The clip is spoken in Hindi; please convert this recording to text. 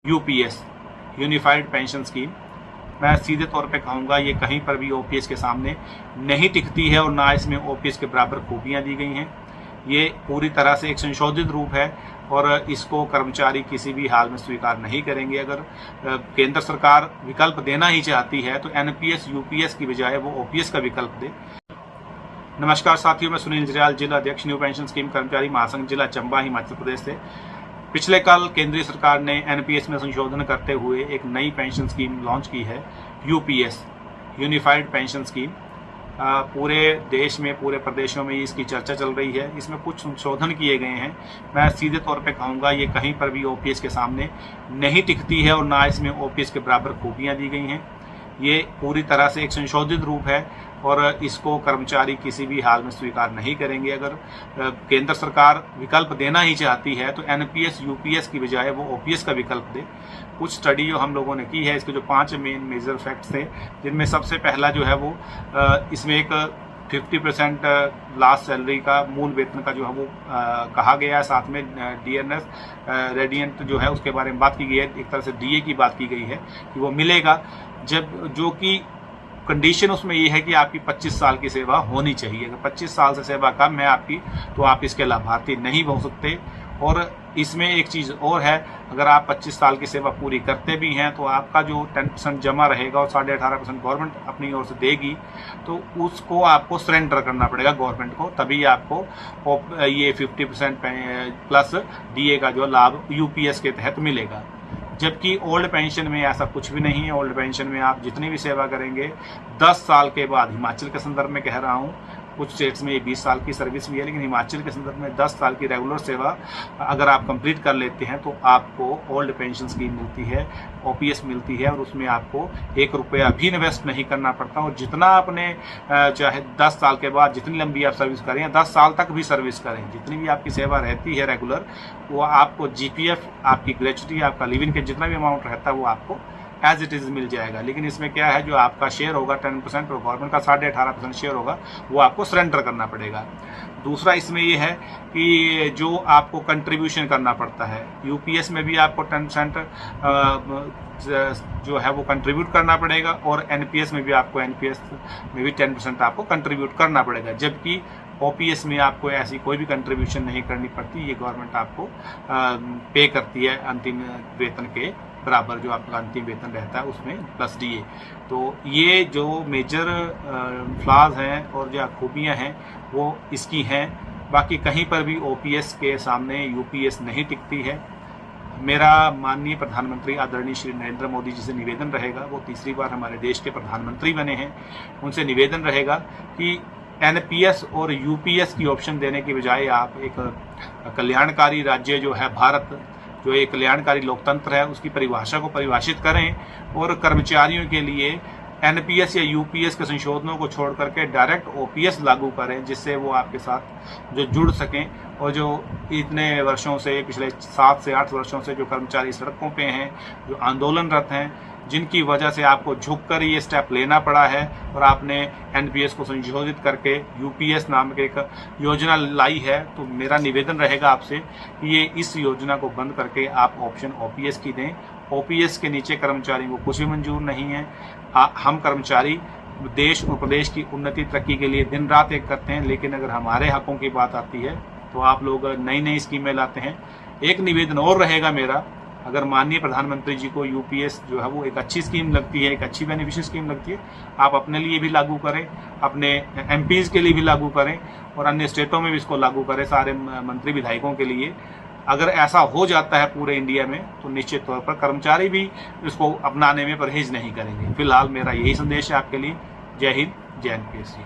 यूपीएस यूनिफाइड पेंशन स्कीम, मैं सीधे तौर पे कहूँगा ये कहीं पर भी ओपीएस के सामने नहीं टिकती है और ना इसमें ओपीएस के बराबर खूबियाँ दी गई हैं। ये पूरी तरह से एक संशोधित रूप है और इसको कर्मचारी किसी भी हाल में स्वीकार नहीं करेंगे। अगर केंद्र सरकार विकल्प देना ही चाहती है तो एनपीएस यूपीएस की बजाय वो ओपीएस का विकल्प दे। नमस्कार साथियों, मैं सुनील जरियाल, जिला अध्यक्ष न्यू पेंशन स्कीम कर्मचारी महासंघ जिला चंबा हिमाचल प्रदेश से। पिछले कल केंद्रीय सरकार ने एनपीएस में संशोधन करते हुए एक नई पेंशन स्कीम लॉन्च की है, यूपीएस यूनिफाइड पेंशन स्कीम। पूरे देश में, पूरे प्रदेशों में इसकी चर्चा चल रही है। इसमें कुछ संशोधन किए गए हैं। मैं सीधे तौर पे कहूँगा ये कहीं पर भी ओपीएस के सामने नहीं टिकती है और ना इसमें ओपीएस के बराबर खूबियाँ दी गई हैं। ये पूरी तरह से एक संशोधित रूप है और इसको कर्मचारी किसी भी हाल में स्वीकार नहीं करेंगे। अगर केंद्र सरकार विकल्प देना ही चाहती है तो एनपीएस यूपीएस की बजाय वो ओपीएस का विकल्प दे। कुछ स्टडी जो हम लोगों ने की है, इसके जो 5 मेजर फैक्ट्स थे, जिनमें सबसे पहला जो है वो इसमें एक 50% लास्ट सैलरी का मूल वेतन का जो है वो कहा गया है। साथ में डीएनएस रेडियंट जो है उसके बारे में बात की गई है। एक तरह से डीए की बात की गई है कि वो मिलेगा, जब जो कि कंडीशन उसमें ये है कि आपकी 25 साल की सेवा होनी चाहिए। अगर 25 साल से सेवा कम है आपकी तो आप इसके लाभार्थी नहीं हो सकते। और इसमें एक चीज़ और है, अगर आप 25 साल की सेवा पूरी करते भी हैं तो आपका जो 10% जमा रहेगा और 18.5% गवर्नमेंट अपनी ओर से देगी, तो उसको आपको सरेंडर करना पड़ेगा गवर्नमेंट को, तभी आपको ये 50% प्लस डीए का जो लाभ यूपीएस के तहत मिलेगा। जबकि ओल्ड पेंशन में ऐसा कुछ भी नहीं है। ओल्ड पेंशन में आप जितनी भी सेवा करेंगे 10 साल के बाद, हिमाचल के संदर्भ में कह रहा हूँ, कुछ स्टेट्स में ये 20 साल की सर्विस भी है, लेकिन हिमाचल के संदर्भ में 10 साल की रेगुलर सेवा अगर आप कंप्लीट कर लेते हैं तो आपको ओल्ड पेंशन स्कीम मिलती है, ओपीएस मिलती है और उसमें आपको 1 रुपया भी इन्वेस्ट नहीं करना पड़ता। और जितना आपने चाहे 10 साल के बाद जितनी लंबी आप सर्विस करें या 10 साल तक भी सर्विस करें, जितनी भी आपकी सेवा रहती है रेगुलर, वो आपको जीपीएफ, आपकी ग्रेच्युटी, आपका लिविंग के जितना भी अमाउंट रहता है वो आपको एज इट इज़ मिल जाएगा। लेकिन इसमें क्या है, जो आपका शेयर होगा 10% और गवर्नमेंट का 18.5% शेयर होगा, वो आपको सरेंडर करना पड़ेगा। दूसरा इसमें ये है कि जो आपको कंट्रीब्यूशन करना पड़ता है, यूपीएस में भी आपको 10% जो है वो कंट्रीब्यूट करना पड़ेगा और एनपीएस में भी आपको 10% आपको कंट्रीब्यूट करना पड़ेगा। जबकि ओपीएस में आपको ऐसी कोई भी कंट्रीब्यूशन नहीं करनी पड़ती, ये गवर्नमेंट आपको पे करती है अंतिम वेतन के बराबर, जो आपका अंतिम वेतन रहता है उसमें प्लस डीए। तो ये जो मेजर फ्लॉज हैं और जो खूबियाँ हैं वो इसकी हैं। बाकी कहीं पर भी ओपीएस के सामने यूपीएस नहीं टिकती है। मेरा माननीय प्रधानमंत्री आदरणीय श्री नरेंद्र मोदी जी से निवेदन रहेगा, वो तीसरी बार हमारे देश के प्रधानमंत्री बने हैं, उनसे निवेदन रहेगा कि एनपीएस और यूपीएस की ऑप्शन देने की बजाय आप एक कल्याणकारी राज्य जो है भारत, जो एक कल्याणकारी लोकतंत्र है, उसकी परिभाषा को परिभाषित करें और कर्मचारियों के लिए एनपीएस या यूपीएस के संशोधनों को छोड़ करके डायरेक्ट ओपीएस लागू करें, जिससे वो आपके साथ जो जुड़ सकें। और जो इतने वर्षों से, पिछले 7 से 8 वर्षों से जो कर्मचारी सड़कों पे हैं, जो आंदोलनरत हैं, जिनकी वजह से आपको झुककर ये स्टेप लेना पड़ा है और आपने एनपीएस को संशोधित करके यूपीएस नाम के एक योजना लाई है, तो मेरा निवेदन रहेगा आपसे कि ये इस योजना को बंद करके आप ऑप्शन ओपीएस की दें। ओपीएस के नीचे कर्मचारी को कुछ भी मंजूर नहीं है। हम कर्मचारी देश और प्रदेश की उन्नति तरक्की के लिए दिन रात एक करते हैं, लेकिन अगर हमारे हकों की बात आती है तो आप लोग नई नई स्कीमें लाते हैं। एक निवेदन और रहेगा मेरा, अगर माननीय प्रधानमंत्री जी को यूपीएस जो है वो एक अच्छी स्कीम लगती है, एक अच्छी बेनिफिशियल स्कीम लगती है, आप अपने लिए भी लागू करें, अपने एमपीज़ के लिए भी लागू करें और अन्य स्टेटों में भी इसको लागू करें, सारे मंत्री विधायकों के लिए। अगर ऐसा हो जाता है पूरे इंडिया में तो निश्चित तौर पर कर्मचारी भी इसको अपनाने में परहेज नहीं करेंगे। फिलहाल मेरा यही संदेश है आपके लिए। जय हिंद, जय एनपीएस।